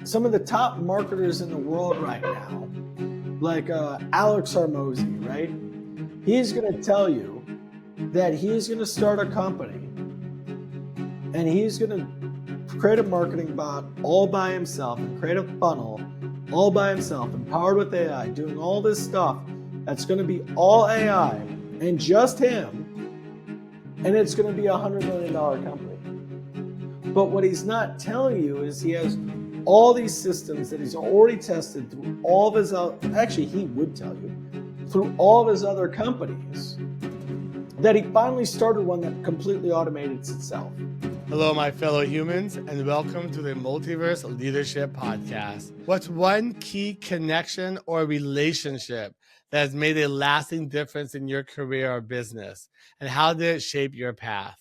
some of the top marketers in the world right now, like Alex Hormozy, right? He's going to tell you that he's going to start a company and he's going to create a marketing bot all by himself and create a funnel all by himself, empowered with AI, doing all this stuff that's going to be all AI and just him, and it's going to be $100 million company. But what he's not telling you is he has all these systems that he's already tested through all of his actually he would tell you through all of his other companies, that he finally started one that completely automated itself. Hello, my fellow humans, and welcome to the Multiverse Leadership Podcast. What's one key connection or relationship that has made a lasting difference in your career or business, and how did it shape your path?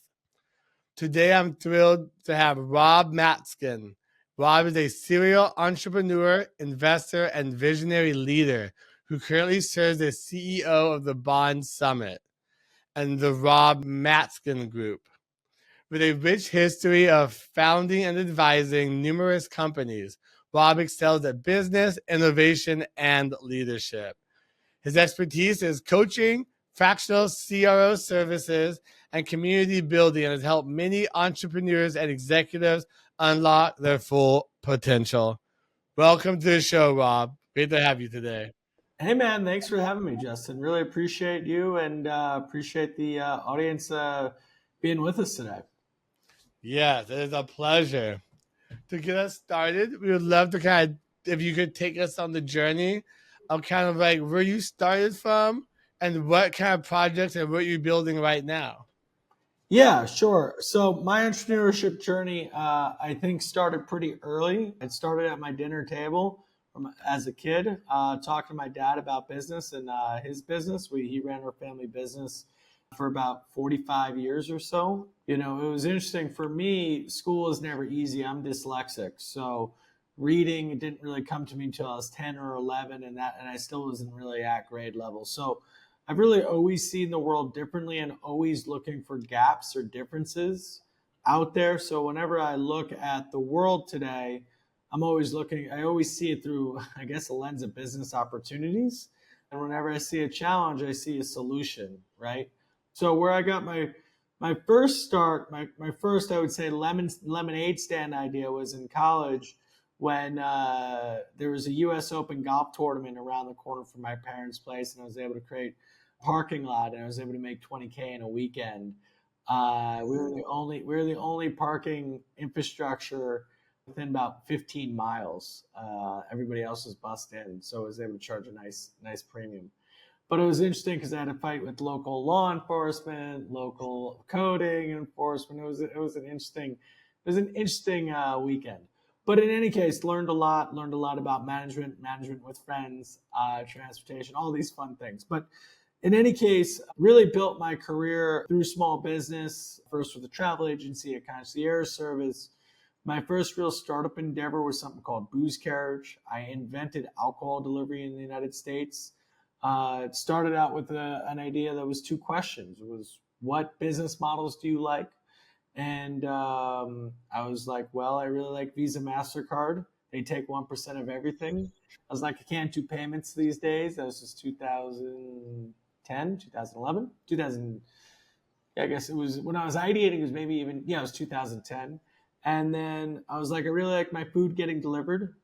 Today, I'm thrilled to have Rob Matzkin. Rob is a serial entrepreneur, investor, and visionary leader who currently serves as CEO of the Bond Summit and the Rob Matzkin Group. With a rich history of founding and advising numerous companies, Rob excels at business, innovation, and leadership. His expertise is coaching, fractional CRO services, and community building, and has helped many entrepreneurs and executives unlock their full potential. Welcome to the show, Rob. Great to have you today. Hey man, thanks for having me, Justin. Really appreciate you and appreciate the audience being with us today. Yes, it is a pleasure. To get us started, we would love to if you could take us on the journey of kind of like where you started from and what kind of projects and what you're building right now. Yeah, sure. So my entrepreneurship journey, I think, started pretty early. It started at my dinner table as a kid, talking to my dad about business and his business. He ran our family business for about 45 years or so. You know, it was interesting for me. School is never easy. I'm dyslexic, so reading didn't really come to me until I was 10 or 11, and I still wasn't really at grade level. So I've really always seen the world differently and always looking for gaps or differences out there. So whenever I look at the world today, I always see it through, I guess, a lens of business opportunities. And whenever I see a challenge, I see a solution, right? So where I got my first start, my first, I would say, lemonade stand idea was in college when there was a U.S. Open golf tournament around the corner from my parents' place, and I was able to create a parking lot, and I was able to make $20K in a weekend. We were the only parking infrastructure within about 15 miles. Everybody else was bussed in, so I was able to charge a nice premium. But it was interesting because I had to fight with local law enforcement, local coding enforcement. It was an interesting weekend. But in any case, learned a lot about management with friends, transportation, all these fun things. But in any case, really built my career through small business, first with a travel agency, a concierge service. My first real startup endeavor was something called Booze Carriage. I invented alcohol delivery in the United States. It started out with an idea that was two questions. It was, what business models do you like? And I was like, well, I really like Visa, MasterCard. They take 1% of everything. I was like, I can't do payments these days. That was just 2010, 2011, 2000. Yeah, I guess it was when I was ideating, it was maybe even, it was 2010. And then I was like, I really like my food getting delivered.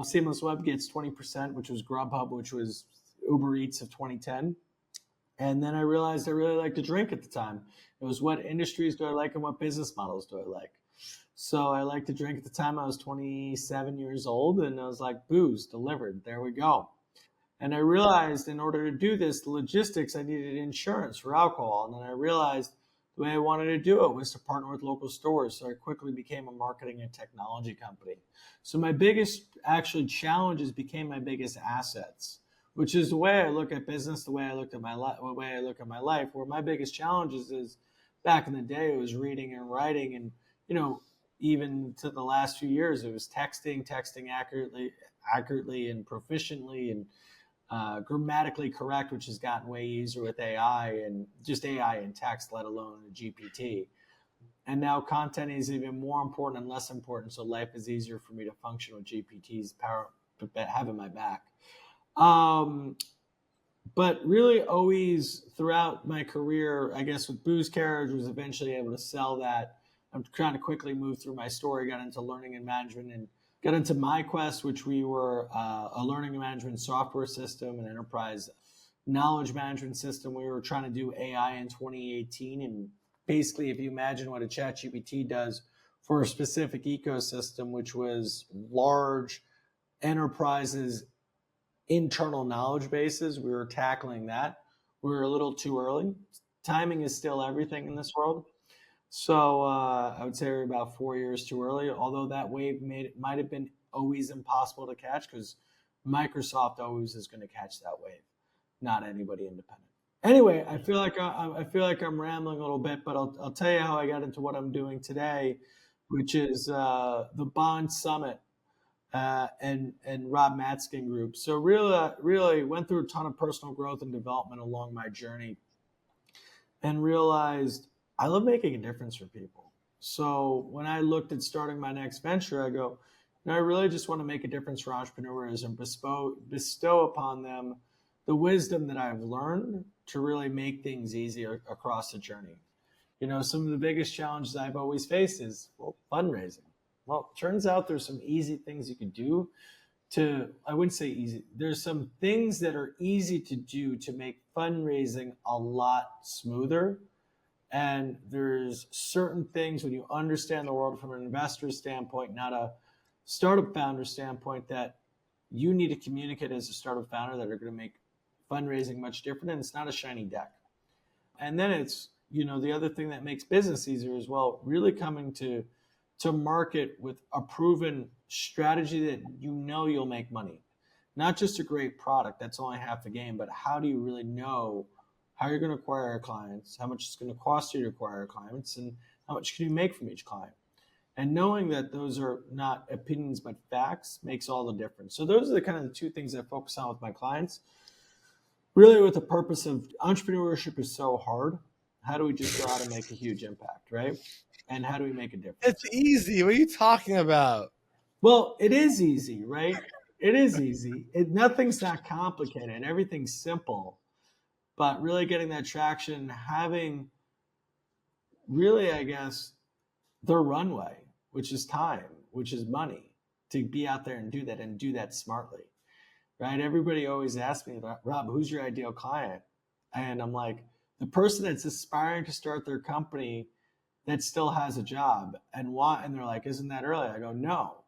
Seamless Web gets 20%, which was Grubhub, which was Uber Eats of 2010. And then I realized I really liked to drink at the time. It was, what industries do I like and what business models do I like? So I liked to drink at the time. I was 27 years old, and I was like, booze delivered. There we go. And I realized in order to do this, the logistics, I needed insurance for alcohol. And then I realized the way I wanted to do it was to partner with local stores. So I quickly became a marketing and technology company. So my biggest challenges became my biggest assets, which is the way I look at business, the way I look at my life, where my biggest challenges is, back in the day, it was reading and writing. And, even to the last few years, it was texting accurately and proficiently and grammatically correct, which has gotten way easier with AI and just AI and text, let alone a GPT. And now content is even more important and less important. So life is easier for me to function with GPT's power, having my back. But really always throughout my career, I guess with Booze Carriage, was eventually able to sell that. I'm trying to quickly move through my story, got into learning and management, and got into MyQuest, which we were a learning and management software system, an enterprise knowledge management system. We were trying to do AI in 2018. And basically, if you imagine what a ChatGPT does for a specific ecosystem, which was large enterprises, internal knowledge bases, we were tackling that. We were a little too early. Timing is still everything in this world. So I would say we're about 4 years too early, although that wave might have been always impossible to catch because Microsoft always is going to catch that wave, not anybody independent. Anyway, I feel like I'm rambling a little bit, but I'll tell you how I got into what I'm doing today, which is the Bond Summit and Rob Matzkin group. So really went through a ton of personal growth and development along my journey, and realized I love making a difference for people. So when I looked at starting my next venture, I go, I really just want to make a difference for entrepreneurs and bestow upon them the wisdom that I've learned to really make things easier across the journey. Some of the biggest challenges I've always faced is, fundraising. Well, it turns out there's some easy things you can do I wouldn't say easy. There's some things that are easy to do to make fundraising a lot smoother. And there's certain things when you understand the world from an investor standpoint, not a startup founder standpoint, that you need to communicate as a startup founder that are going to make fundraising much different. And it's not a shiny deck. And then it's, the other thing that makes business easier as well, really coming to market with a proven strategy that you'll make money. Not just a great product, that's only half the game, but how do you really know how you're going to acquire clients, how much it's going to cost you to acquire clients, and how much can you make from each client. And knowing that those are not opinions but facts makes all the difference. So those are the kind of the two things I focus on with my clients, really with the purpose of entrepreneurship is so hard. How do we just go out and make a huge impact, right? And how do we make a difference? It's easy. What are you talking about? Well, it is easy, right? It is easy. Nothing's not complicated. Everything's simple. But really getting that traction, having really, I guess, the runway, which is time, which is money, to be out there and do that smartly, right? Everybody always asks me, Rob, who's your ideal client? And I'm like, the person that's aspiring to start their company that still has a job. And why? And they're like, isn't that early? I go, no.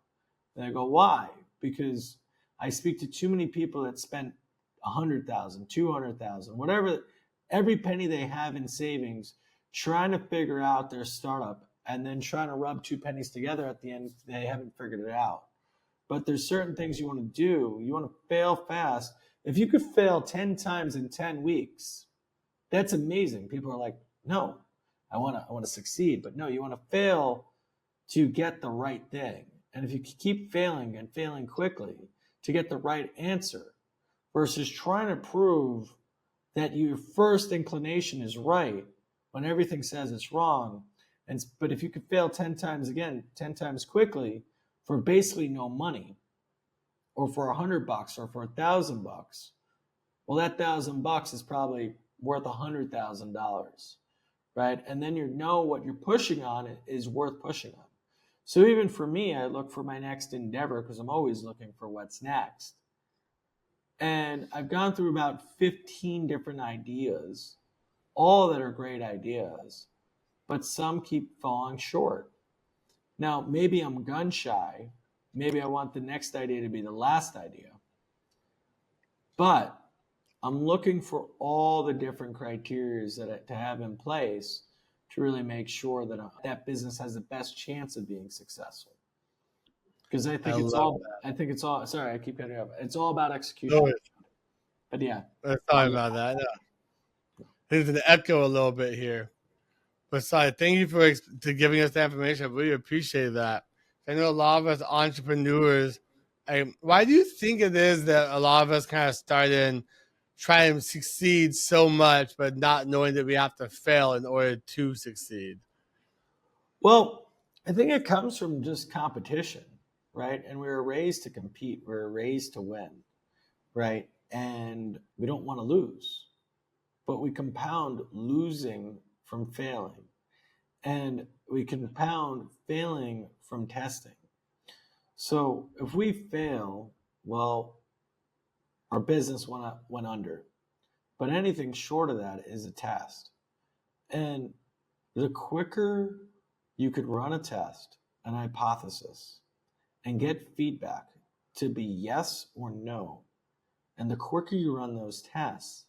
And I go, why? Because I speak to too many people that spent 100,000, 200,000, whatever, every penny they have in savings, trying to figure out their startup and then trying to rub two pennies together at the end, they haven't figured it out. But there's certain things you want to do. You want to fail fast. If you could fail 10 times in 10 weeks, that's amazing. People are like, no, I want to succeed. But no, you want to fail to get the right thing. And if you keep failing and failing quickly to get the right answer, versus trying to prove that your first inclination is right when everything says it's wrong. But if you could fail 10 times again, 10 times quickly for basically no money, or for $100 or for $1,000, well, that $1,000 is probably worth $100,000, right? And then what you're pushing on is worth pushing on. So even for me, I look for my next endeavor because I'm always looking for what's next. And I've gone through about 15 different ideas, all that are great ideas, but some keep falling short. Now, maybe I'm gun shy. Maybe I want the next idea to be the last idea. But I'm looking for all the different criteria to have in place to really make sure that that business has the best chance of being successful. Because I think it's all, sorry, I keep cutting up. It's all about execution. No, but yeah. Sorry about that. No. There's an echo a little bit here. But sorry, thank you for giving us the information. I really appreciate that. I know a lot of us entrepreneurs, why do you think it is that a lot of us kind of start in trying to succeed so much, but not knowing that we have to fail in order to succeed? Well, I think it comes from just competition, right? And we were raised to compete. We were raised to win, right? And we don't want to lose, but we compound losing from failing, and we compound failing from testing. So if we fail, well, our business went under. But anything short of that is a test. And the quicker you could run a test, an hypothesis, and get feedback to be yes or no, and the quicker you run those tests,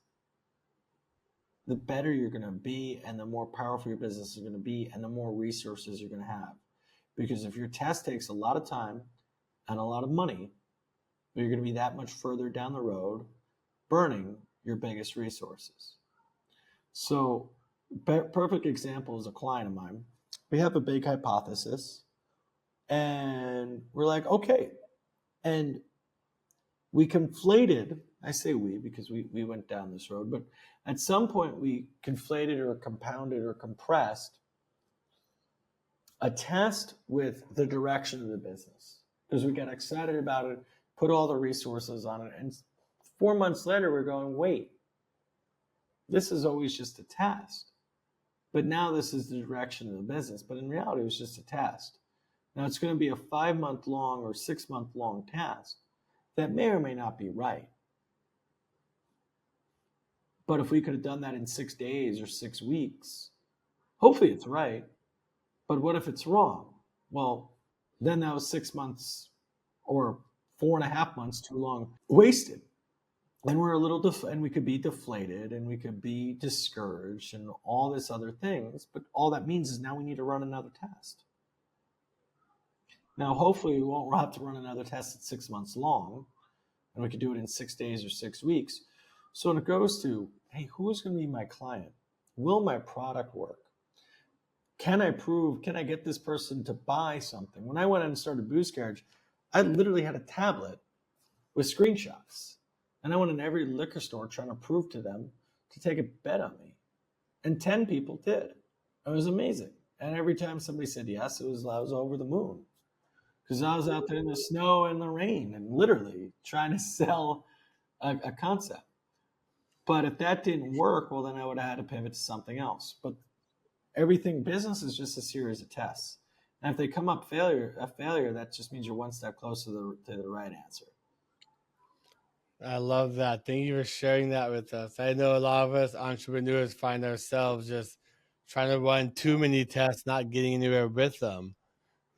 the better you're going to be, and the more powerful your business is going to be, and the more resources you're going to have. Because if your test takes a lot of time and a lot of money, you're going to be that much further down the road, burning your biggest resources. So, perfect example is a client of mine. We have a big hypothesis, and we're like, okay. And we conflated, I say we because we went down this road, but at some point we conflated or compounded or compressed a test with the direction of the business, because we got excited about it, put all the resources on it, and 4 months later we're going, wait, this is always just a test, but now this is the direction of the business. But in reality, it was just a test. Now it's going to be a 5-month long or 6-month long test that may or may not be right. But if we could have done that in 6 days or 6 weeks, hopefully it's right. But what if it's wrong? Well, then that was 6 months or 4.5 months too long wasted. And we're a little, and we could be deflated, and we could be discouraged, and all this other things. But all that means is now we need to run another test. Now, hopefully we won't have to run another test at 6 months long, and we could do it in 6 days or 6 weeks. So when it goes to, hey, who's going to be my client? Will my product work? Can I get this person to buy something? When I went and started Booze Carriage, I literally had a tablet with screenshots. And I went in every liquor store trying to prove to them to take a bet on me. And 10 people did. It was amazing. And every time somebody said yes, I was over the moon. Because I was out there in the snow and the rain and literally trying to sell a concept. But if that didn't work, well, then I would have had to pivot to something else. But business is just a series of tests. And if they come up a failure, that just means you're one step closer to the right answer. I love that. Thank you for sharing that with us. I know a lot of us entrepreneurs find ourselves just trying to run too many tests, not getting anywhere with them.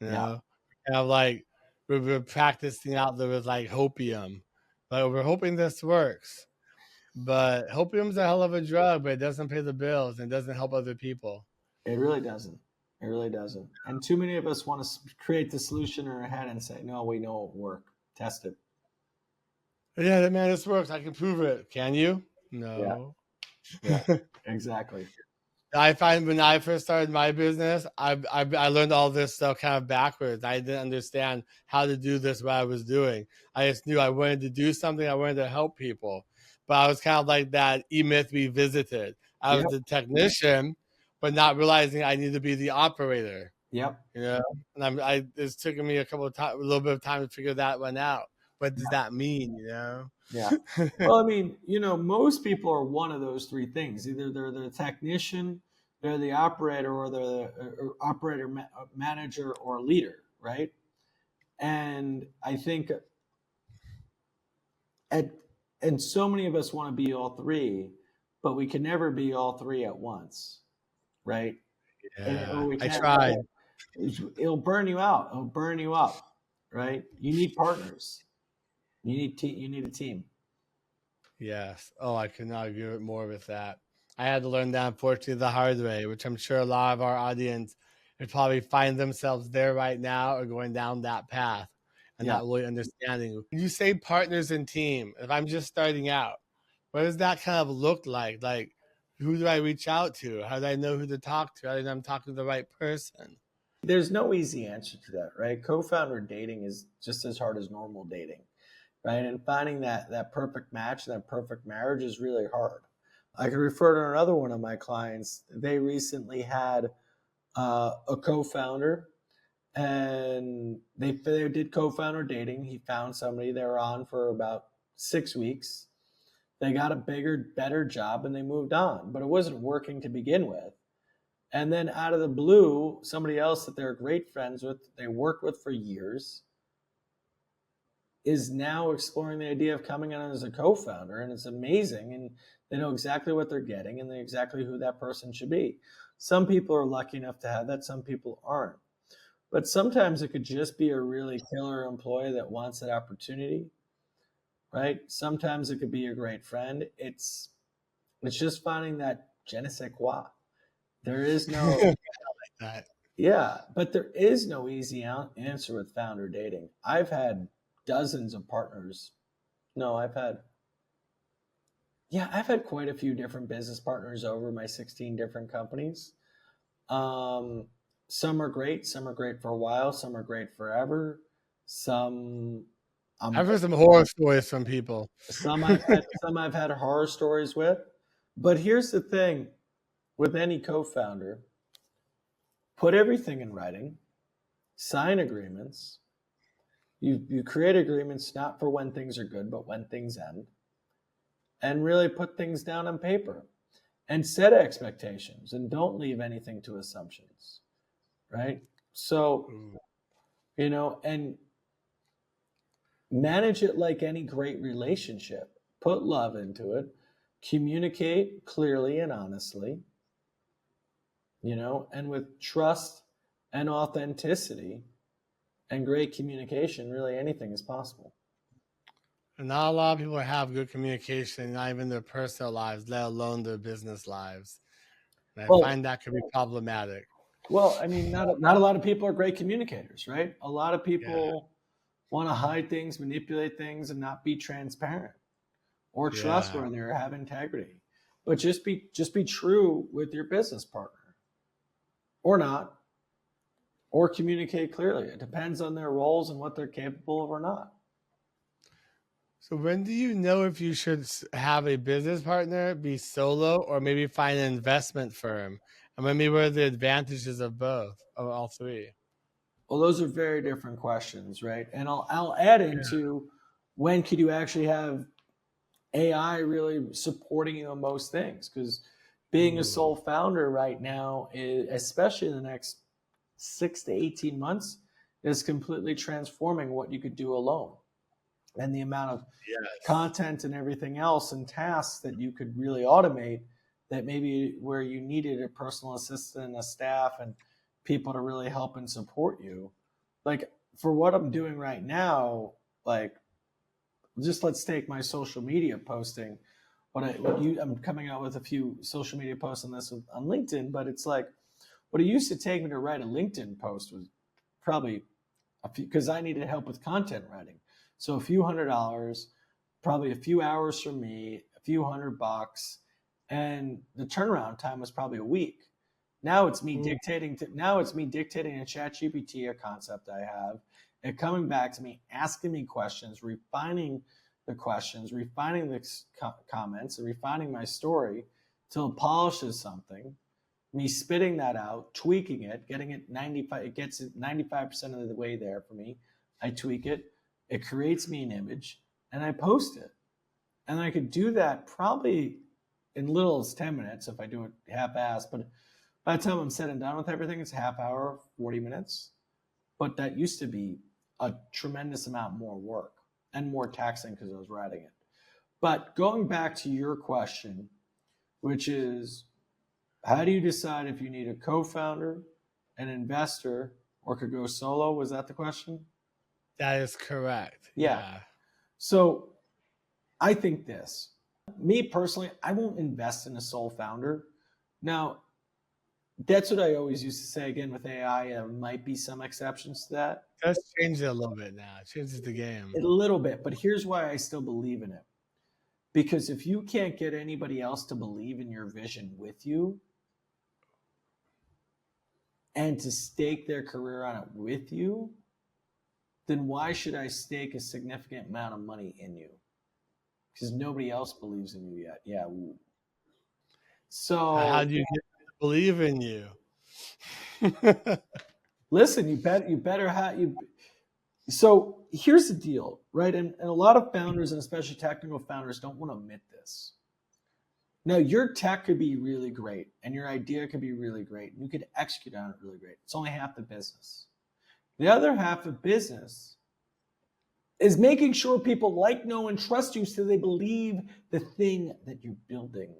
You know, kind of like we're practicing out there with like hopium. Like we're hoping this works. But hopium's a hell of a drug, but it doesn't pay the bills and doesn't help other people. It really doesn't. It really doesn't. And too many of us want to create the solution in our head and say, no, we know it will work. Test it. Yeah, man, this works. I can prove it. Can you? No. Yeah, exactly. I find when I first started my business, I learned all this stuff kind of backwards. I didn't understand how to do this, what I was doing. I just knew I wanted to do something. I wanted to help people. But I was kind of like that E-Myth Revisited. I was the technician, but not realizing I need to be the operator. Yep. You know, and it's taken me a little bit of time to figure that one out. What does that mean, you know? Yeah. Well, I mean, most people are one of those three things. Either they're the technician, they're the operator, or they're the operator, manager, or leader, right? And I think, and so many of us want to be all three, but we can never be all three at once, right? Yeah, I tried. It'll burn you out. It'll burn you up, right? You need partners. You need a team. Yes. Oh, I could not agree more with that. I had to learn that, unfortunately, the hard way, which I'm sure a lot of our audience would probably find themselves there right now or going down that path and not really understanding. When you say partners and team, if I'm just starting out, what does that kind of look like? Like, who do I reach out to? How do I know who to talk to? How do I know I'm talking to the right person? There's no easy answer to that, right? Co-founder dating is just as hard as normal dating, right? And finding that perfect match, that perfect marriage is really hard. I could refer to another one of my clients. They recently had a co-founder, and they did co-founder dating. He found somebody. They were on for about 6 weeks. They got a better job, and they moved on. But it wasn't working to begin with. And then out of the blue, somebody else that they're great friends with, they worked with for years, is now exploring the idea of coming on as a co-founder, and it's amazing. And they know exactly what they're getting, and they know exactly who that person should be. Some people are lucky enough to have that. Some people aren't. But sometimes it could just be a really killer employee that wants that opportunity, right? Sometimes it could be a great friend. It's just finding that je ne sais quoi. There is no, like that. yeah, but there is no easy answer with founder dating. I've had dozens of partners. No, I've had quite a few different business partners over my 16 different companies. Some are great for a while. Some are great forever. Some I've heard some horror stories from people. Some I've had horror stories with. But here's the thing with any co-founder: put everything in writing, sign agreements. You create agreements not for when things are good, but when things end, and really put things down on paper and set expectations, and don't leave anything to assumptions. Right? So, and manage it like any great relationship. Put love into it. Communicate clearly and honestly, and with trust and authenticity and great communication, really anything is possible. And not a lot of people have good communication, not even their personal lives, let alone their business lives. And I find that could be problematic. Well, I mean, not a lot of people are great communicators, right? A lot of people want to hide things, manipulate things, and not be transparent or trustworthy or have integrity. But just be true with your business partner, or not, or communicate clearly. It depends on their roles and what they're capable of or not. So when do you know if you should have a business partner, be solo, or maybe find an investment firm? And maybe what are the advantages of both, of all three? Well, those are very different questions, right? And I'll add into when could you actually have AI really supporting you on most things? Because being a sole founder right now, especially in the next 6 to 18 months, is completely transforming what you could do alone. And the amount of content and everything else and tasks that you could really automate, that maybe where you needed a personal assistant, a staff, and people to really help and support you. Like for what I'm doing right now, like just let's take my social media posting. I'm coming out with a few social media posts on this on LinkedIn, but it's like what it used to take me to write a LinkedIn post was probably because I needed help with content writing. So a few $100s, probably a few hours for me, a few $100, and the turnaround time was probably a week. Now it's me dictating to ChatGPT a concept I have, and coming back to me, asking me questions, refining the questions, refining the comments, and refining my story till it polishes something. Me spitting that out, tweaking it, getting it 95. It gets it 95% of the way there for me. I tweak it. It creates me an image, and I post it. And I could do that probably in little as 10 minutes if I do it half-assed. But by the time I'm said and done with everything, it's a half hour, 40 minutes. But that used to be a tremendous amount more work and more taxing because I was writing it. But going back to your question, which is, how do you decide if you need a co-founder, an investor, or could go solo? Was that the question? That is correct. Yeah. So I think this. Me personally, I won't invest in a sole founder. Now, that's what I always used to say. Again, with AI, there might be some exceptions to that. It does change it a little bit now. It changes the game. A little bit, but here's why I still believe in it. Because if you can't get anybody else to believe in your vision with you and to stake their career on it with you, then why should I stake a significant amount of money in you? Because nobody else believes in you yet. Yeah. So how do you get to believe in you? Listen, you better have you. So here's the deal, right? And a lot of founders, and especially technical founders, don't want to admit this. Now, your tech could be really great, and your idea could be really great, and you could execute on it really great. It's only half the business. The other half of business is making sure people like, know, and trust you so they believe the thing that you're building.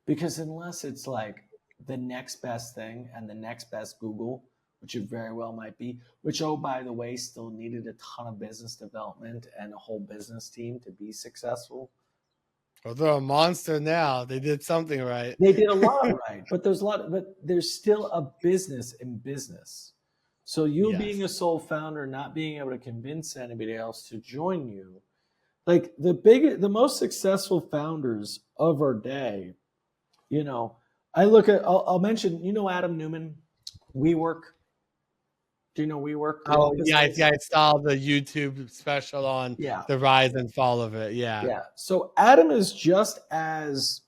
Because unless it's like the next best thing and the next best Google, which it very well might be, which, oh, by the way, still needed a ton of business development and a whole business team to be successful. Well, they're a monster now. They did something right. They did a lot right, but there's still a business in business. So you being a sole founder, not being able to convince anybody else to join you, like the most successful founders of our day, I'll mention, Adam Newman, WeWork. Do you know WeWork? Oh, yeah, I saw the YouTube special on the rise and fall of it. Yeah. So Adam is just as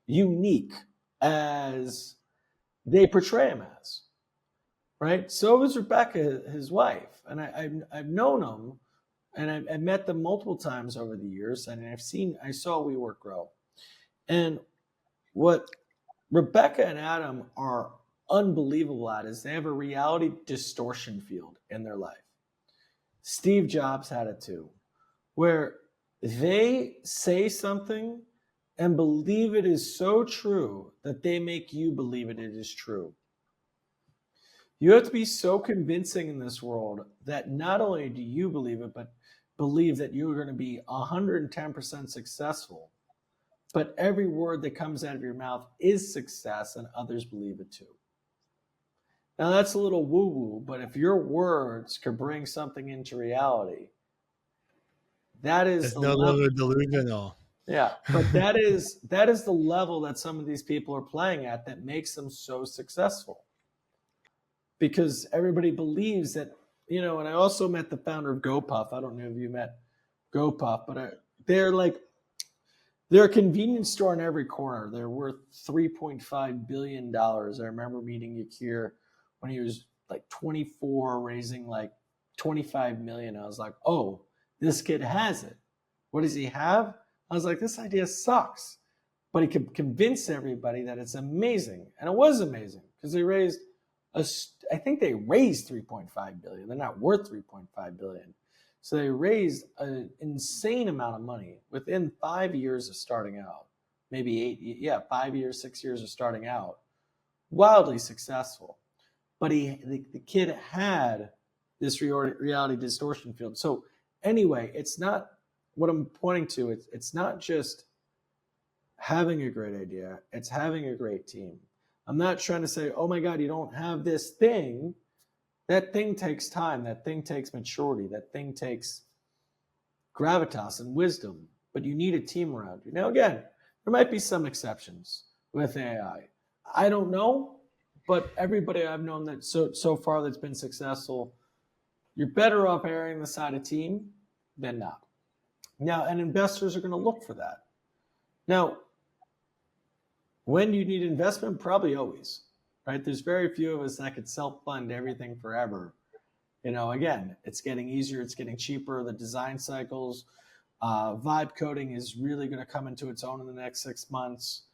unique as they portray him as, right? So is Rebecca, his wife, and I've known them, and I've met them multiple times over the years, and I saw WeWork grow, and what Rebecca and Adam are unbelievable at is they have a reality distortion field in their life. Steve Jobs had it too, where they say something and believe it is so true that they make you believe it is true. You have to be so convincing in this world that not only do you believe it, but believe that you're going to be 110% successful. But every word that comes out of your mouth is success, and others believe it too. Now, that's a little woo-woo, but if your words could bring something into reality, that is it's no longer delusional. Yeah, but that is the level that some of these people are playing at that makes them so successful. Because everybody believes that, and I also met the founder of GoPuff. I don't know if you met GoPuff, but they're a convenience store in every corner. They're worth $3.5 billion. I remember meeting Yakir when he was like 24, raising like 25 million. I was like, oh, this kid has it. What does he have? I was like, this idea sucks. But he could convince everybody that it's amazing. And it was amazing because they raised I think they raised 3.5 billion. They're not worth 3.5 billion. So they raised an insane amount of money within 5 years of starting out. Maybe 5 years, 6 years of starting out. Wildly successful. But the kid had this reality distortion field. So anyway, it's not what I'm pointing to. It's not just having a great idea. It's having a great team. I'm not trying to say, oh my God, you don't have this thing. That thing takes time. That thing takes maturity. That thing takes gravitas and wisdom. But you need a team around you. Now, again, there might be some exceptions with AI. I don't know, but everybody I've known that so far that's been successful, you're better off erring the side of team than not. Now, and investors are going to look for that. Now, when do you need investment? Probably always, right? There's very few of us that could self-fund everything forever. Again, it's getting easier. It's getting cheaper. The design cycles, vibe coding is really going to come into its own in the next 6 months.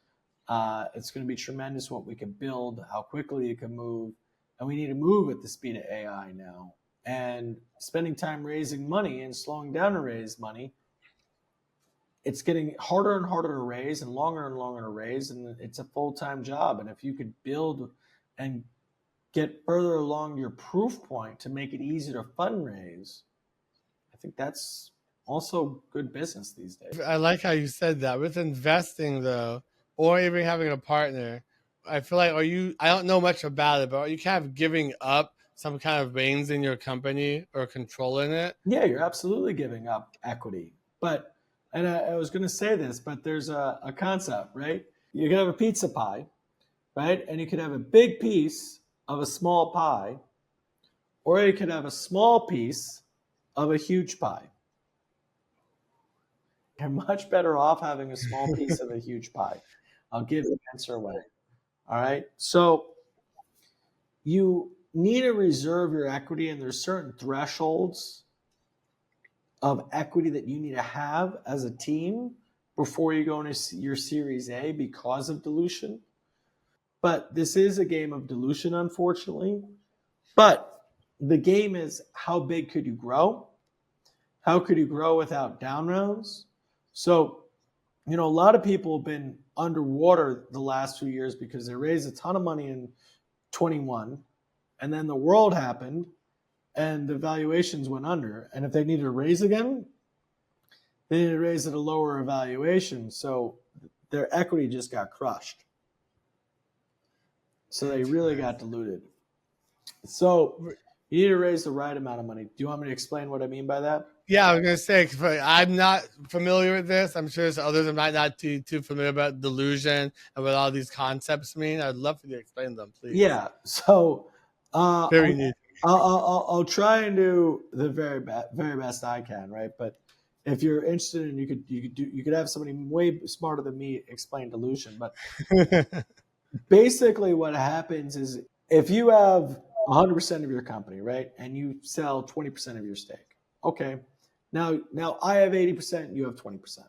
It's going to be tremendous what we can build, how quickly it can move. And we need to move at the speed of AI now. And spending time raising money and slowing down to raise money, it's getting harder and harder to raise and longer to raise, and it's a full-time job. And if you could build and get further along your proof point to make it easier to fundraise, I think that's also good business these days. I like how you said that. With investing, though, or even having a partner, I feel like, I don't know much about it, but are you kind of giving up some kind of reins in your company or control in it? Yeah, you're absolutely giving up equity. But and I was going to say this, but there's a concept, right? You can have a pizza pie, right? And you could have a big piece of a small pie, or you could have a small piece of a huge pie. You're much better off having a small piece of a huge pie. I'll give the answer away. All right. So you need to reserve your equity, and there's certain thresholds of equity that you need to have as a team before you go into your Series A because of dilution. But this is a game of dilution, unfortunately. But the game is, how big could you grow? How could you grow without down rounds? So, a lot of people have been underwater the last 2 years because they raised a ton of money in 21, and then the world happened and the valuations went under. And if they needed to raise again, they needed to raise at a lower valuation. So their equity just got crushed. So they really got diluted. So you need to raise the right amount of money. Do you want me to explain what I mean by that? Yeah, I was going to say, I'm not familiar with this. I'm sure there's others that might not be too familiar about delusion and what all these concepts mean. I'd love for you to explain them, please. Yeah. So very neat. I'll try and do the very best I can, right? But if you're interested, and you could have somebody way smarter than me explain delusion. But basically, what happens is, if you have 100% of your company, right, and you sell 20% of your stake, okay. Now I have 80%, you have 20%.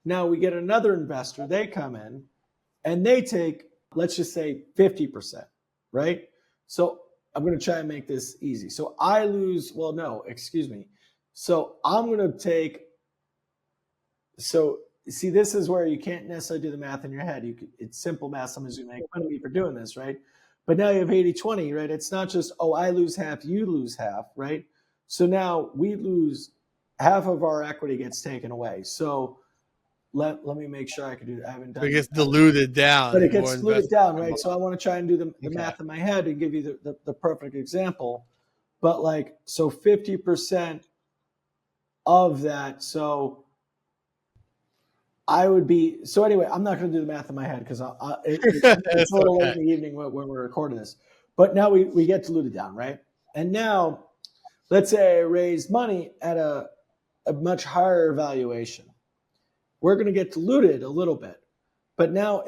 Now we get another investor, they come in, and they take, let's just say 50%, right? So I'm going to try and make this easy. So I lose, So I'm going to take, see, this is where you can't necessarily do the math in your head. It's simple math. Someone's going to make fun of me for doing this, right? But now you have 80-20, right? It's not just, I lose half, you lose half, right? So now we lose, half of our equity gets taken away. So let me make sure I can do that. I haven't done it. It gets diluted down. But it gets diluted down, right? So I want to try and do the math in my head and give you the perfect example. But so 50% of that, so I would be, so anyway, I'm not going to do the math in my head because it's a little late in the evening when we're recording this. But now we get diluted down, right? And now, let's say I raised money at a much higher valuation. We're going to get diluted a little bit. But now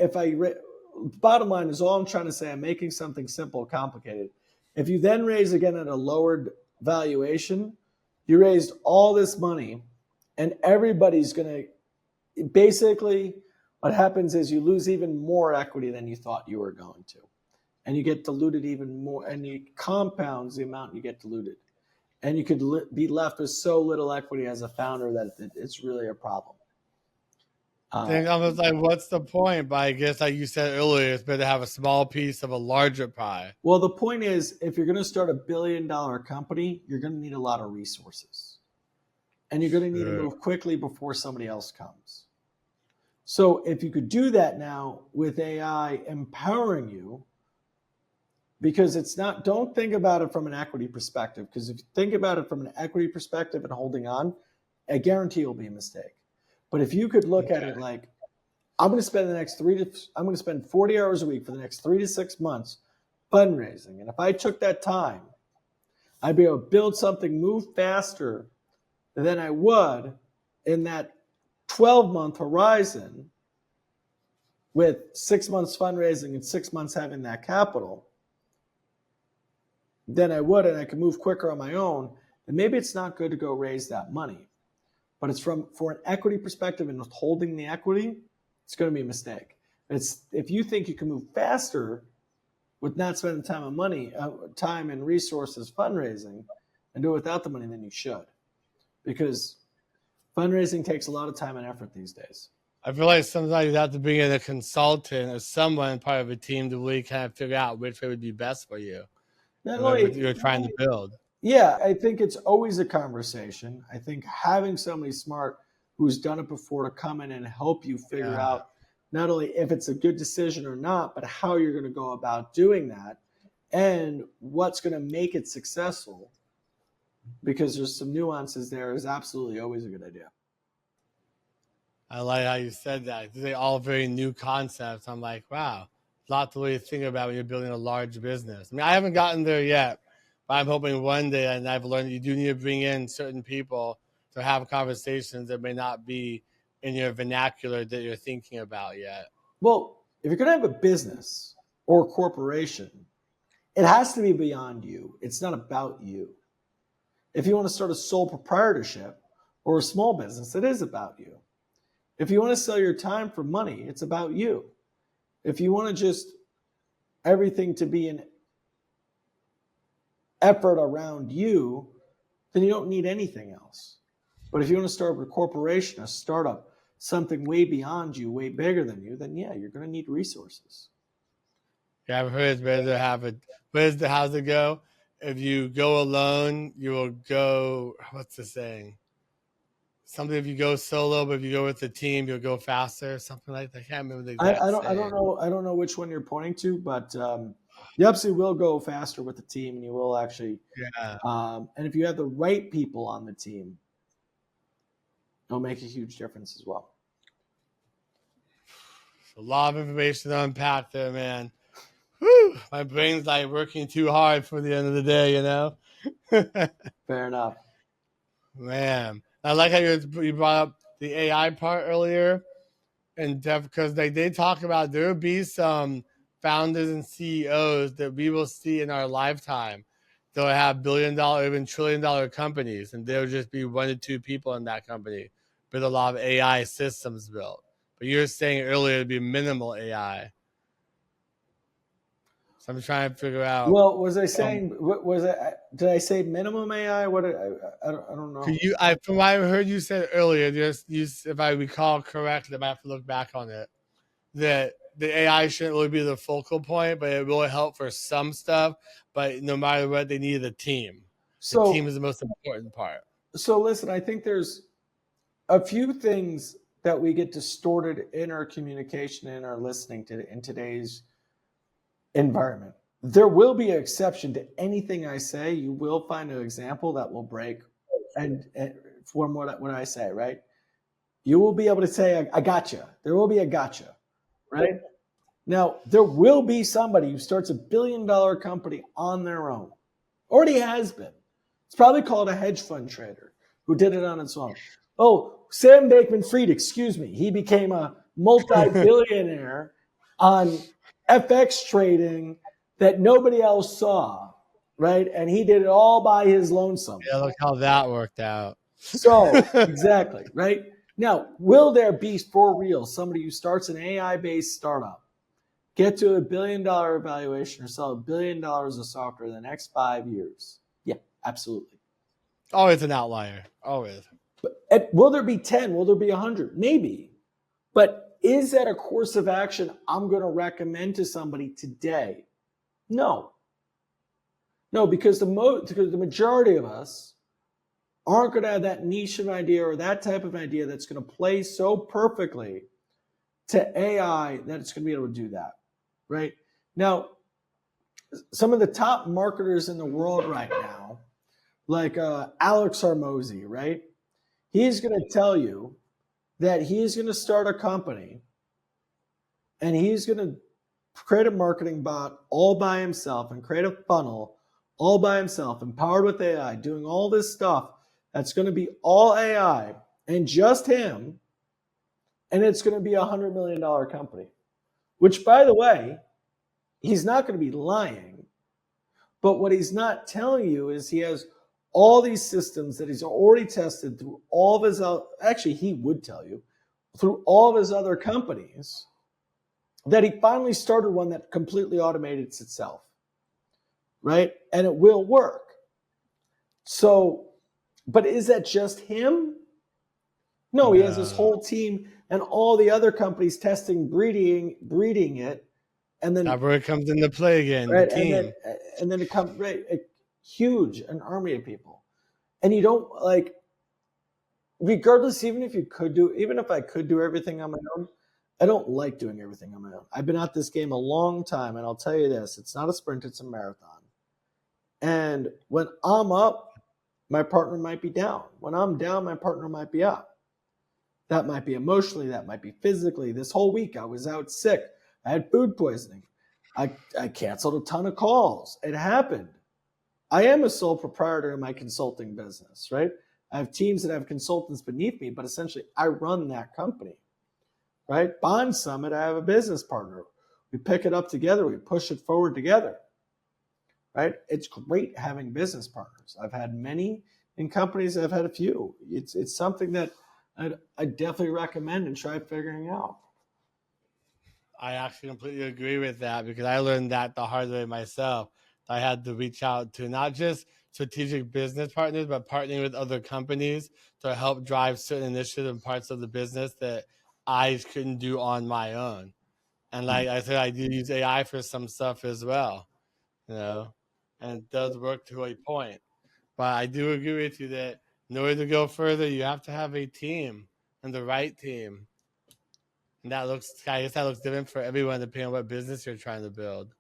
bottom line is, all I'm trying to say, I'm making something simple complicated. If you then raise again at a lowered valuation, you raised all this money, and everybody's going to, basically what happens is you lose even more equity than you thought you were going to. And you get diluted even more, and it compounds the amount you get diluted. And you could be left with so little equity as a founder that it's really a problem. I was like, what's the point? But I guess, like you said earlier, it's better to have a small piece of a larger pie. Well, the point is, if you're going to start $1 billion company, you're going to need a lot of resources. And you're going to need to move quickly before somebody else comes. So if you could do that now with AI empowering you, because don't think about it from an equity perspective, because if you think about it from an equity perspective and holding on, I guarantee it'll be a mistake. But if you could look at it like, I'm going to spend 40 hours a week for the next 3 to 6 months fundraising. And if I took that time, I'd be able to build something, move faster than I would in that 12-month horizon with 6 months fundraising and 6 months having that capital, then I would, and I could move quicker on my own. And maybe it's not good to go raise that money. But it's for an equity perspective and holding the equity, it's going to be a mistake. If you think you can move faster with not spending time and resources fundraising, and do it without the money, then you should. Because fundraising takes a lot of time and effort these days. I feel like sometimes you have to bring in a consultant or someone part of a team to really kind of figure out which way would be best for you. What you're trying to build. Yeah, I think it's always a conversation. I think having somebody smart who's done it before to come in and help you figure out not only if it's a good decision or not, but how you're going to go about doing that and what's going to make it successful, because there's some nuances there, is absolutely always a good idea. I like how you said that. They're all very new concepts. I'm like, wow, a lot to really think about when you're building a large business. I mean, I haven't gotten there yet. I'm hoping one day, and I've learned you do need to bring in certain people to have conversations that may not be in your vernacular that you're thinking about yet. Well, if you're going to have a business or corporation, it has to be beyond you. It's not about you. If you want to start a sole proprietorship or a small business, it is about you. If you want to sell your time for money, it's about you. If you want to just everything to be an effort around you, then you don't need anything else. But if you want to start a corporation, a startup, something way beyond you, way bigger than you, then yeah, you're going to need resources. Yeah, I've heard how's it go? If you go alone, you will go, what's the saying? Something if you go solo, but if you go with the team, you'll go faster. Something like that. I can't remember the exact I don't know which one you're pointing to, but you absolutely will go faster with the team, and you will actually. Yeah. And if you have the right people on the team, it'll make a huge difference as well. A lot of information to unpack there, man. Whew, my brain's like working too hard for the end of the day, you know? Fair enough. Man, I like how you brought up the AI part earlier, and because they talk about there will be some founders and CEOs that we will see in our lifetime. They'll have billion-dollar, even trillion-dollar companies, and there'll just be 1 to 2 people in that company with a lot of AI systems built. But you were saying earlier it'd be minimal AI. So I'm trying to figure out. Well, was I saying? Did I say minimum AI? What I don't know. From what I heard you said earlier, if I recall correctly, I might have to look back on it. That the AI shouldn't really be the focal point, but it will help for some stuff. But no matter what, they need a team. The team is the most important part. So listen, I think there's a few things that we get distorted in our communication and our listening to in today's environment. There will be an exception to anything I say. You will find an example that will break and form what I say, right? You will be able to say, I gotcha. There will be a gotcha, right? Now, there will be somebody who starts $1 billion company on their own. Already has been. It's probably called a hedge fund trader who did it on its own. Oh, Sam Bankman-Fried, excuse me. He became a multi-billionaire on FX trading that nobody else saw, right? And he did it all by his lonesome. Yeah, look how that worked out. So, exactly, right? Now, will there be, for real, somebody who starts an AI-based startup, get to $1 billion valuation or sell $1 billion of software in the next 5 years? Yeah, absolutely. Always an outlier, always. But will there be 10? Will there be 100? Maybe. But is that a course of action I'm going to recommend to somebody today? No. No, because the majority of us aren't going to have that niche of idea or that type of idea that's going to play so perfectly to AI that it's going to be able to do that, right? Now, some of the top marketers in the world right now, like Alex Hormozy, right? He's going to tell you that he's going to start a company and he's going to create a marketing bot all by himself and create a funnel all by himself, empowered with AI, doing all this stuff that's going to be all AI and just him, and it's going to be a $100 million company, which, by the way, he's not going to be lying. But what he's not telling you is he has all these systems that he's already tested through all of his, actually, he would tell you, through all of his other companies, that he finally started one that completely automates itself, right? And it will work. So, but is that just him? No, he has his whole team and all the other companies testing, breeding it. And then that's where it comes into play again, right? The team. And then it comes, right, an army of people. And you don't, like, regardless, even if I could do everything on my own, I don't like doing everything on my own. I've been at this game a long time, and I'll tell you this, it's not a sprint, it's a marathon. And when I'm up, my partner might be down. When I'm down, my partner might be up. That might be emotionally, that might be physically. This whole week I was out sick. I had food poisoning. I canceled a ton of calls. It happened. I am a sole proprietor in my consulting business, right? I have teams that have consultants beneath me, but essentially I run that company, right? Bond Summit, I have a business partner We pick it up together. We push it forward together, right? It's great having business partners. I've had many in companies. I've had a few. It's something that I definitely recommend and try figuring out. I actually completely agree with that because I learned that the hard way myself. I had to reach out to not just strategic business partners, but partnering with other companies to help drive certain initiatives and parts of the business that I couldn't do on my own. And like I said, I do use AI for some stuff as well, and it does work to a point. But I do agree with you that in order to go further, you have to have a team and the right team. And I guess that looks different for everyone depending on what business you're trying to build.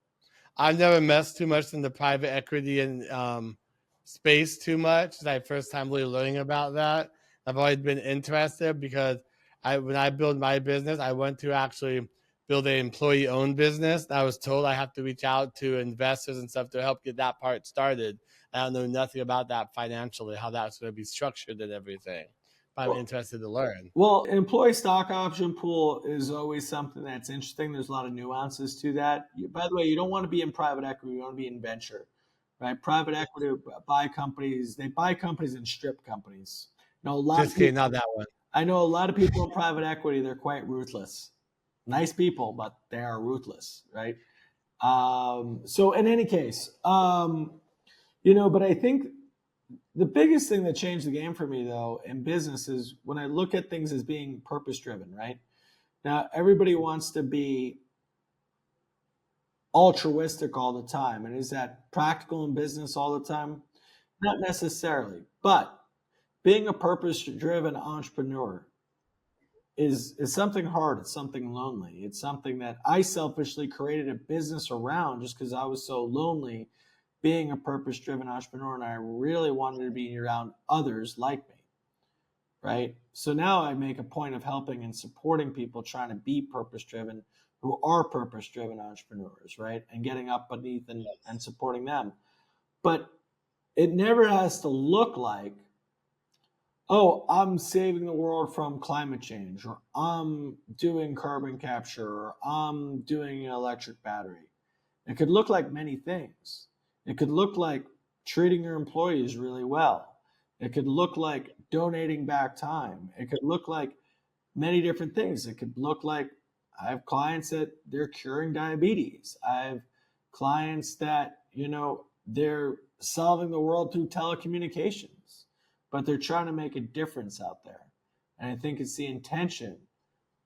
I've never messed too much in the private equity and space too much. It's my first time really learning about that. I've always been interested because when I build my business, I went to actually build an employee-owned business. I was told I have to reach out to investors and stuff to help get that part started. I don't know nothing about that financially, how that's going to be structured and everything. But I'm interested to learn. Well, employee stock option pool is always something that's interesting. There's a lot of nuances to that. By the way, you don't want to be in private equity. You want to be in venture, right? Private equity buy companies. They buy companies and strip companies. A lot Just kidding, not that one. I know a lot of people in private equity. They're quite ruthless. Nice people, but they are ruthless, right? So in any case, but I think the biggest thing that changed the game for me, though, in business is when I look at things as being purpose-driven, right? Now, everybody wants to be altruistic all the time. And is that practical in business all the time? Not necessarily. But being a purpose-driven entrepreneur is something hard. It's something lonely. It's something that I selfishly created a business around just because I was so lonely being a purpose-driven entrepreneur, and I really wanted to be around others like me, right? So now I make a point of helping and supporting people trying to be purpose-driven who are purpose-driven entrepreneurs, right? And getting up beneath and supporting them. But it never has to look like, oh, I'm saving the world from climate change, or I'm doing carbon capture, or I'm doing an electric battery. It could look like many things. It could look like treating your employees really well. It could look like donating back time. It could look like many different things. It could look like I have clients that they're curing diabetes. I have clients that, they're solving the world through telecommunications, but they're trying to make a difference out there. And I think it's the intention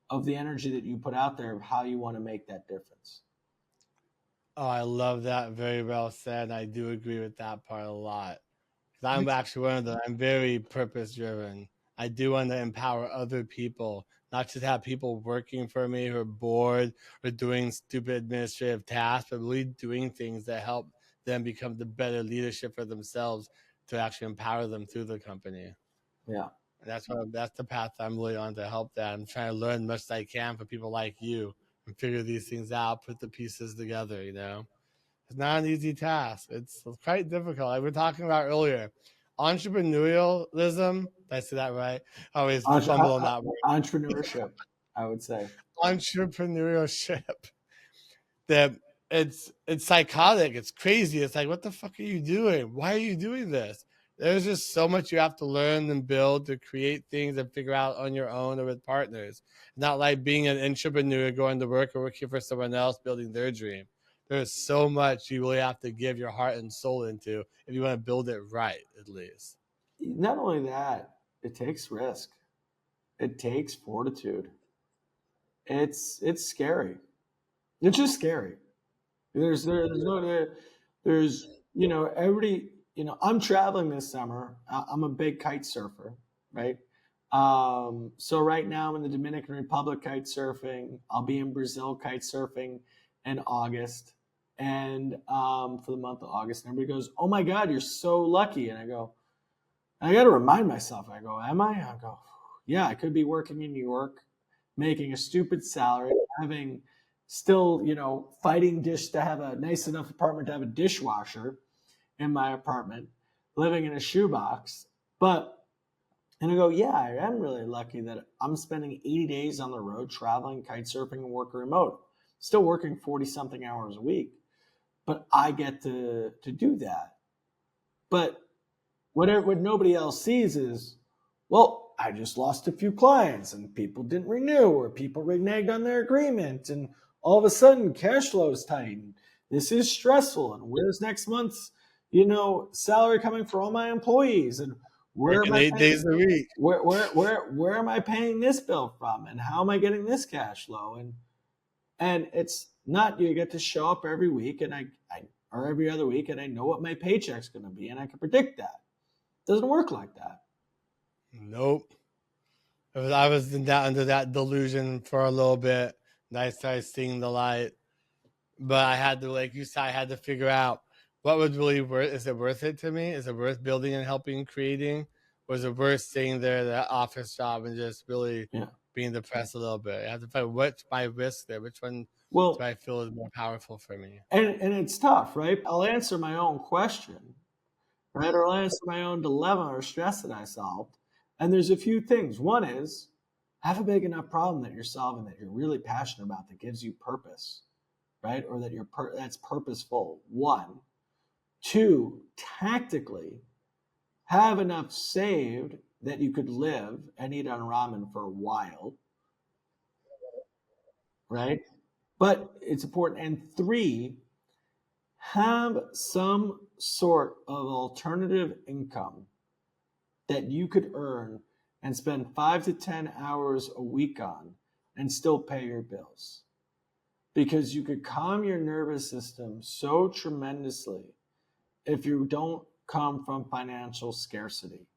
of the energy that you put out there of how you want to make that difference. Oh, I love that. Very well said. I do agree with that part a lot. I'm actually one of them. I'm very purpose driven. I do want to empower other people, not just have people working for me who are bored or doing stupid administrative tasks, but really doing things that help them become the better leadership for themselves to actually empower them through the company. Yeah. And that's the path I'm really on to help that. I'm trying to learn as much as I can from people like you and figure these things out, put the pieces together, It's not an easy task. It's quite difficult. Like we were talking about earlier, entrepreneurialism. Did I say that right? I always fumble on that word. Entrepreneurship, I would say. Entrepreneurship. That it's psychotic. It's crazy. It's like, what the fuck are you doing? Why are you doing this? There's just so much you have to learn and build to create things and figure out on your own or with partners. Not like being an entrepreneur, going to work or working for someone else, building their dream. There's so much you really have to give your heart and soul into if you want to build it right, at least. Not only that, it takes risk. It takes fortitude. It's scary. It's just scary. There's everybody, I'm traveling this summer. I'm a big kite surfer, right? So right now I'm in the Dominican Republic kite surfing. I'll be in Brazil kite surfing in August, and for the month of August. And everybody goes, "Oh my God, you're so lucky!" And I go, I got to remind myself. I go, "Am I?" I go, "Yeah, I could be working in New York, making a stupid salary, having still, fighting to have a nice enough apartment to have a dishwasher in my apartment, living in a shoebox." And I go, "Yeah, I am really lucky that I'm spending 80 days on the road traveling, kite surfing, and working remote." still working 40 something hours a week, but I get to do that. But what nobody else sees is, well, I just lost a few clients and people didn't renew, or people reneged on their agreement, and all of a sudden cash flow is tight. This is stressful, and where's next month's salary coming for all my employees, and where am I 8 days a week? Where am I paying this bill from, and how am I getting this cash flow? And it's not, you get to show up every week and or every other week, and I know what my paycheck's going to be, and I can predict that. It doesn't work like that. Nope. I was under that delusion for a little bit, and I started seeing the light. But I had to, like you said, I had to figure out what was really is it worth it to me? Is it worth building and helping creating? Or is it worth staying there at that office job and just really being depressed a little bit? I have to find what's my risk there. Which one do I feel is more powerful for me? And it's tough, right? I'll answer my own question, right? Or I'll answer my own dilemma or stress that I solved. And there's a few things. One is, have a big enough problem that you're solving that you're really passionate about, that gives you purpose, right? Or that that's purposeful. 1. 2, tactically, have enough saved that you could live and eat on ramen for a while, right? But it's important. And 3, have some sort of alternative income that you could earn and spend 5 to 10 hours a week on and still pay your bills. Because you could calm your nervous system so tremendously if you don't come from financial scarcity.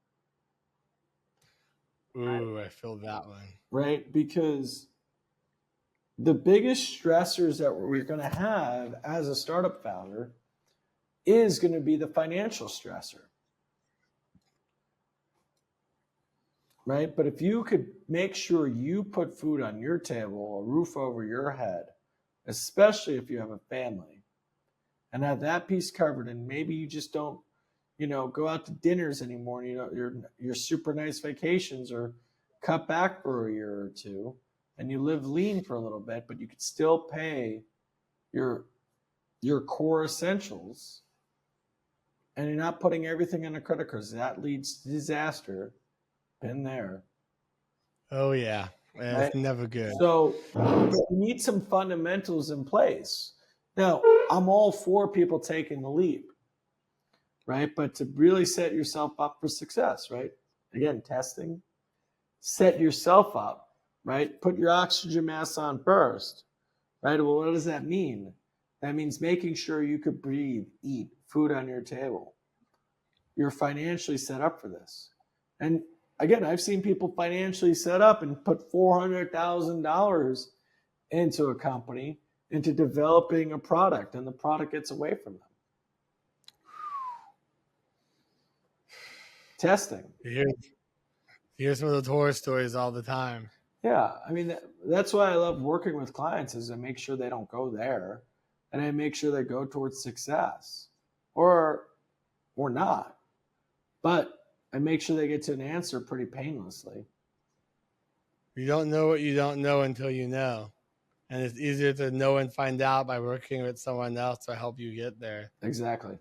Ooh, I feel that one. Right? Because the biggest stressors that we're going to have as a startup founder is going to be the financial stressor. Right? But if you could make sure you put food on your table, a roof over your head, especially if you have a family, and have that piece covered, and maybe you just don't, go out to dinners anymore, your super nice vacations, or cut back for a year or two, and you live lean for a little bit, but you could still pay your core essentials, and you're not putting everything on a credit card, because that leads to disaster. Been there. Oh yeah, it's never good. So you need some fundamentals in place. Now, I'm all for people taking the leap, right? But to really set yourself up for success, right? Again, testing, set yourself up, right? Put your oxygen mask on first, right? Well, what does that mean? That means making sure you could breathe, eat, food on your table. You're financially set up for this. And again, I've seen people financially set up and put $400,000 into a company, into developing a product, and the product gets away from them. Testing. You hear some of those horror stories all the time. Yeah, I mean, that's why I love working with clients, is I make sure they don't go there, and I make sure they go towards success, or not. But I make sure they get to an answer pretty painlessly. You don't know what you don't know until you know. And it's easier to know and find out by working with someone else to help you get there. Exactly.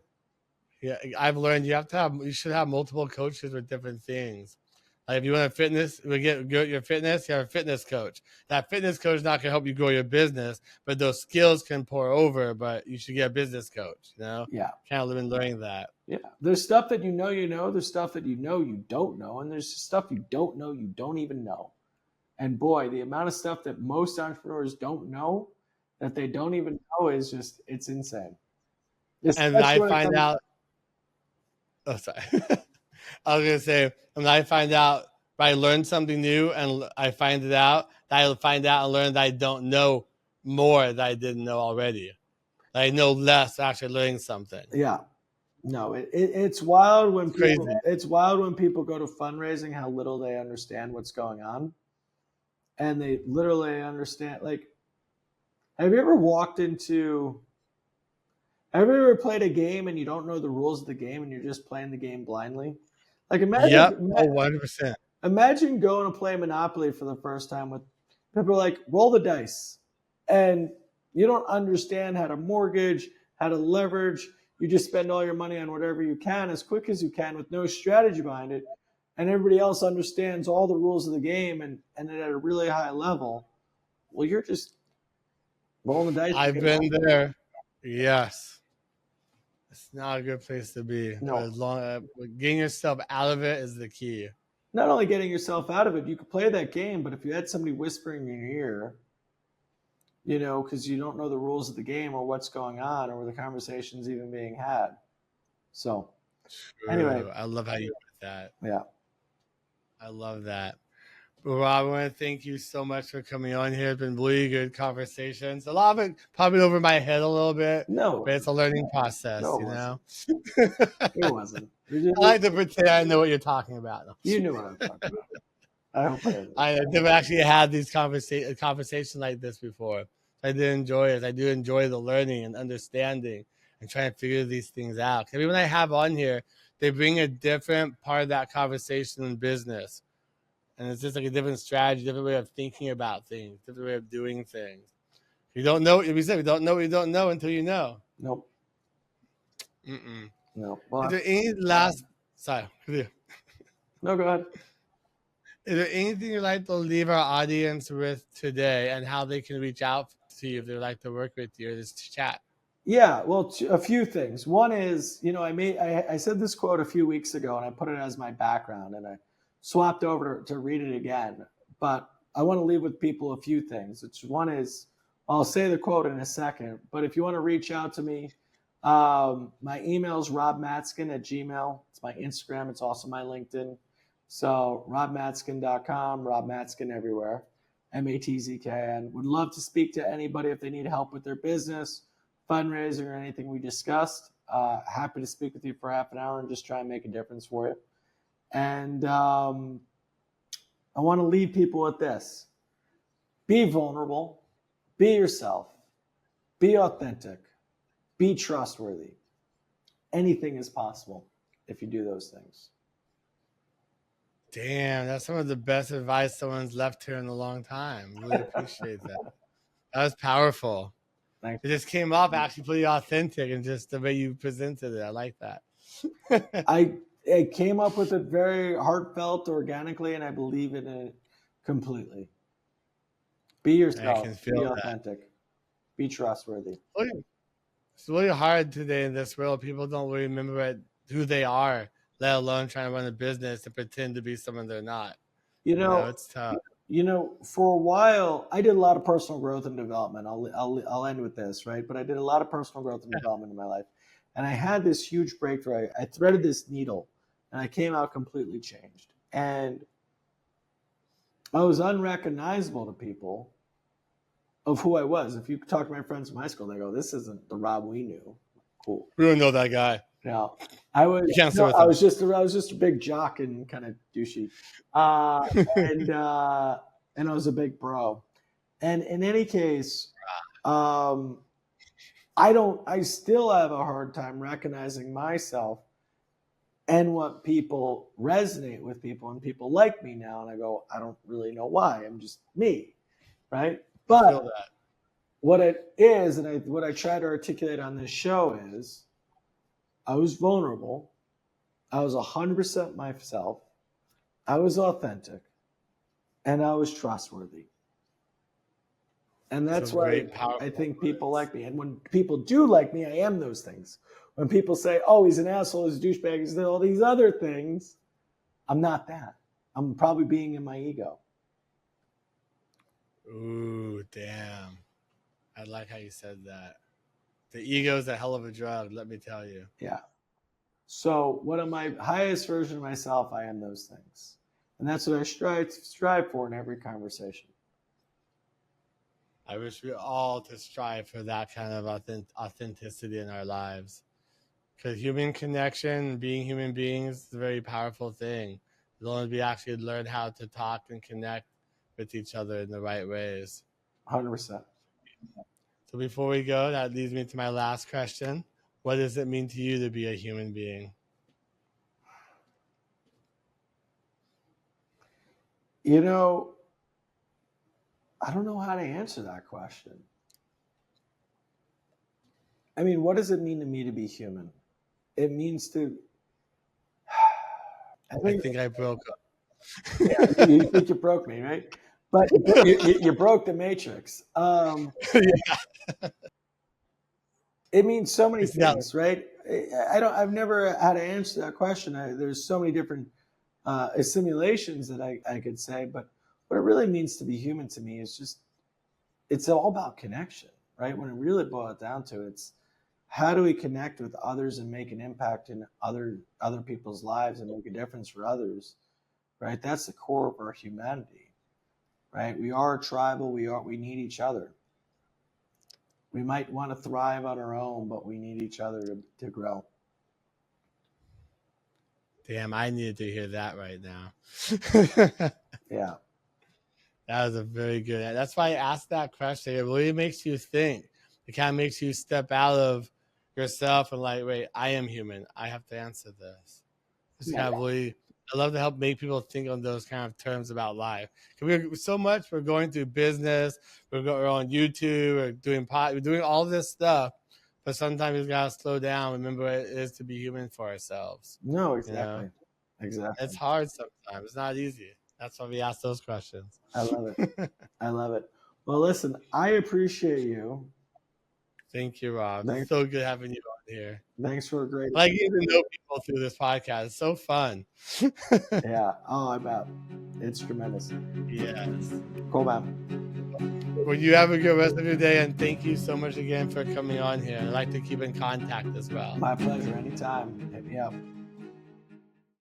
Yeah, I've learned you should have multiple coaches with different things. Like if you want grow your fitness, you have a fitness coach. That fitness coach is not going to help you grow your business, but those skills can pour over, but you should get a business coach, Yeah. Kind of been learning that. Yeah. There's stuff that you know, there's stuff that you don't know, and there's stuff you don't know, you don't even know. And boy, the amount of stuff that most entrepreneurs don't know, that they don't even know, is just, it's insane. And I find out, I was going to say, when I find out, if I learn something new and I find it out, I'll find out and learn that I don't know more that I didn't know already. That I know less actually learning something. Yeah. No, it's wild when it's wild when people go to fundraising, how little they understand what's going on. And they literally understand, like, have you ever played a game and you don't know the rules of the game and you're just playing the game blindly? Like, imagine 100%. Imagine going to play Monopoly for the first time with people like, roll the dice. And You don't understand how to mortgage, how to leverage. You just spend all your money on whatever you can as quick as you can with no strategy behind it. And everybody else understands all the rules of the game and at a really high level. Well, you're just rolling the dice. I've been there. Yes. It's not a good place to be. No. But as long getting yourself out of it is the key. Not only getting yourself out of it, you could play that game, but if you had somebody whispering in your ear, because you don't know the rules of the game or what's going on or where the conversation's even being had. So, anyway. I love how you put that. Yeah. I love that. Well, Rob, I want to thank you so much for coming on here. It's been really good conversations. A lot of it probably over my head a little bit. No. But it's a learning process, No, you know? It wasn't. I like to pretend I know what you're talking about. You knew what I'm talking about. I hope I never actually had these conversations like this before. I did enjoy it. I do enjoy the learning and understanding and trying to figure these things out. Everyone I have on here, they bring a different part of that conversation in business. And it's just like a different strategy, different way of thinking about things, different way of doing things. You don't know, we said, we don't know what you don't know until you know. Nope. Mm-mm. No. Well, Is there any last, sorry. No, go ahead. Is there anything you'd like to leave our audience with today and how they can reach out to you if they'd like to work with you or just chat? Yeah, well, a few things. One is, I said this quote a few weeks ago and I put it as my background and I swapped over to read it again. But I want to leave with people a few things. One is, I'll say the quote in a second, but if you want to reach out to me, my email is robmatzkin@gmail.com. It's my Instagram. It's also my LinkedIn. So robmatzkin.com, Rob Matzkin everywhere, Matzkin. Would love to speak to anybody if they need help with their business, fundraising, or anything we discussed. Happy to speak with you for half an hour and just try and make a difference for you. And I want to leave people with this. Be vulnerable. Be yourself. Be authentic. Be trustworthy. Anything is possible if you do those things. Damn, that's some of the best advice someone's left here in a long time. Really appreciate that. That was powerful. Thanks. It just came off actually pretty authentic and just the way you presented it. I like that. I came up with it very heartfelt, organically, and I believe in it completely. Be yourself. Be authentic. Be trustworthy. It's really hard today in this world. People don't really remember who they are, let alone trying to run a business and pretend to be someone they're not. It's tough. For a while, I did a lot of personal growth and development. I'll end with this, right? But I did a lot of personal growth and development in my life. And I had this huge breakthrough. I threaded this needle and I came out completely changed. And I was unrecognizable to people of who I was. If you talk to my friends from high school, they go, "This isn't the Rob we knew." Cool. We don't know that guy. No, I was just a big jock and kind of douchey, and I was a big bro. And in any case, I still have a hard time recognizing myself and what people resonate with people, and people like me now. And I go, I don't really know why. I'm just me, right? But what it is, and what I try to articulate on this show is, I was vulnerable. I was 100% myself. I was authentic. And I was trustworthy. And that's why I think people like me. And when people do like me, I am those things. When people say, "Oh, he's an asshole, he's a douchebag, he's all these other things," I'm not that. I'm probably being in my ego. Ooh, damn. I like how you said that. The ego is a hell of a drug, let me tell you. Yeah. So what am I highest version of myself? I am those things. And that's what I strive for in every conversation. I wish we all to strive for that kind of authenticity in our lives. Because human connection, being human beings, is a very powerful thing. As long as we actually learn how to talk and connect with each other in the right ways. 100%. So before we go, that leads me to my last question. What does it mean to you to be a human being? I don't know how to answer that question. I mean, what does it mean to me to be human? It means to. I think I broke up. Yeah, you think you broke me, right? But you broke the matrix. Yeah. It means so many It's not. things, right? I've never had to answer that question. There's so many different assimilations that I could say, but what it really means to be human to me is just, it's all about connection, right? When it really boils down to it, it's how do we connect with others and make an impact in other people's lives and make a difference for others, right? That's the core of our humanity, right? We are tribal. We need each other. We might want to thrive on our own, but we need each other to grow. Damn, I needed to hear that right now. Yeah. That was a very good. That's why I asked that question. It really makes you think. It kind of makes you step out of yourself and like, wait, I am human. I have to answer this. It's kind of really. I love to help make people think on those kind of terms about life. We're so much. We're going through business. We're on YouTube. We're doing all this stuff. But sometimes we gotta slow down. Remember what it is to be human for ourselves. No, exactly. You know? Exactly. It's hard sometimes. It's not easy. That's why we ask those questions. I love it. I love it. Well, listen, I appreciate you. Thank you, Rob. It's so good having you on here. Thanks for a great. I like getting to know people through this podcast. It's so fun. Yeah. Oh, I bet. It's tremendous. Yes. Cool, man. Well, you have a good rest of your day, and thank you so much again for coming on here. I'd like to keep in contact as well. My pleasure. Anytime. Hit me up.